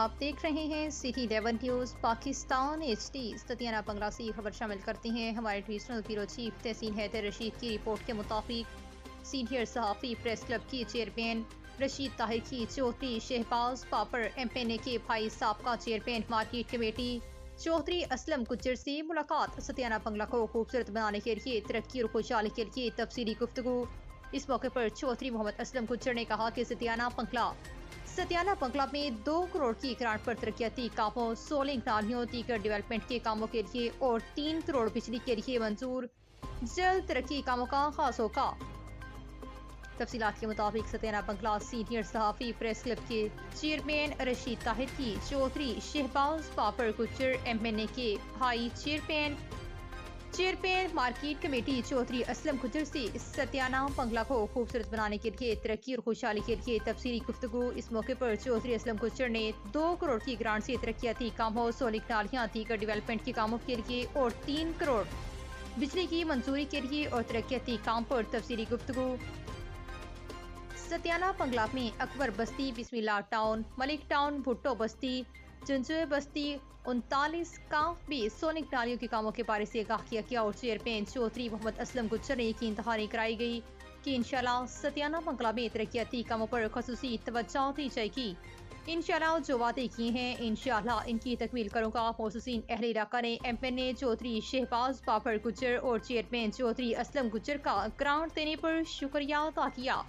آپ دیکھ رہے ہیں سٹی 11 نیوز پاکستان HD۔ ستیانہ بنگلہ سے خبر شامل کرتے ہیں۔ ہمارے ریجنل بیورو چیف تحسین حیدر رشید کی رپورٹ کے مطابق سینئر صحافی پریس کلب کی چیئرمین رشید طاہر کی چوہدری شہباز پاپڑ MPN کے بھائی سابقہ chairman market committee Chaudhry Aslam Gujjar سے ملاقات۔ ستیانہ بنگلہ کو خوبصورت بنانے کے لیے ترقی اور خوشحالی کے لیے تفصیلی گفتگو۔ اس موقع پر چوہدری محمد اسلم گجر نے کہا کہ ستیانہ بنگلہ میں 2 کروڑ کی گرانٹ پر ترقیاتی کاموں، سولنگ نالیوں، دیگر ڈیولپمنٹ کے کاموں کے لیے اور 3 کروڑ بجلی کے لیے منظور۔ جلد ترقی کاموں کا آغاز ہوگا۔ تفصیلات کے مطابق ستیانہ بنگلہ سینئر صحافی پریس کلب کے چیئرمین رشید طاہر کی چوہدری شہباز پاپڑ گجر MPN کے بھائی chairman market committee Chaudhry Aslam Gujjar سے ستیانہ بنگلہ کو خوبصورت بنانے کے لیے ترقی اور خوشحالی کے لیے تفصیلی گفتگو۔ اس موقع پر چوہدری اسلم گجر نے 2 کروڑ کی گرانٹ سے ترقیاتی کاموں، سولنگ نالیاں، دیگر ڈیولپمنٹ کے کاموں کے لیے اور 3 کروڑ بجلی کی منظوری کے لیے اور ترقیاتی کام پر تفصیلی گفتگو۔ ستیانہ بنگلہ میں اکبر بستی، بسم اللہ ٹاؤن، ملک ٹاؤن، بھٹو بستی، جنجوئے بستی 39 کاف میں سولنگ نالیوں کے کاموں کے بارے سے آگاہ کیا گیا اور چیئرمین چوہدری محمد اسلم گجر نے یقین دہانی کرائی گئی کہ انشاءاللہ ستیانہ بنگلہ میں ترقیاتی کاموں پر خصوصی توجہ دی جائے گی۔ انشاءاللہ جو وعدے کیے ہیں انشاءاللہ ان کی تکمیل کروں گا۔ محسسین اہل علاقہ نے MPN چوہدری شہباز پاپڑ گجر اور چیئرمین چوہدری اسلم گجر کا گرانٹ دینے پر شکریہ ادا کیا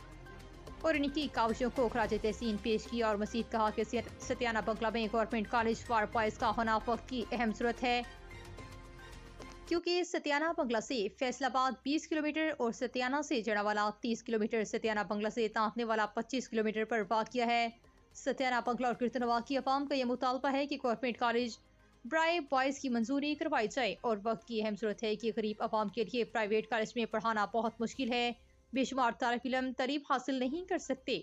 اور ان کی کاوشوں کو خراج تحسین پیش کیا اور مزید کہا کہ ستیانہ بنگلہ میں گورنمنٹ کالج فار بوائز کا ہونا وقت کی اہم ضرورت ہے، کیونکہ ستیانہ بنگلہ سے فیصل آباد 20 کلومیٹر اور ستیانہ سے جڑاوالا 30 کلومیٹر، ستیانہ بنگلہ سے تانکنے والا 25 کلومیٹر پر واقع ہے۔ ستیانہ بنگلہ اور گردنوا کی عوام کا یہ مطالبہ ہے کہ گورنمنٹ کالج برائے بوائز کی منظوری کروائی جائے اور وقت کی اہم ضرورت ہے کہ غریب عوام کے لیے پرائیویٹ کالج میں پڑھانا بہت مشکل ہے۔ بے شمار طالب علم تعلیم حاصل نہیں کر سکتے۔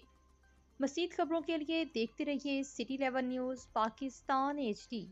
مزید خبروں کے لیے دیکھتے رہیے سٹی 11 نیوز پاکستان HD۔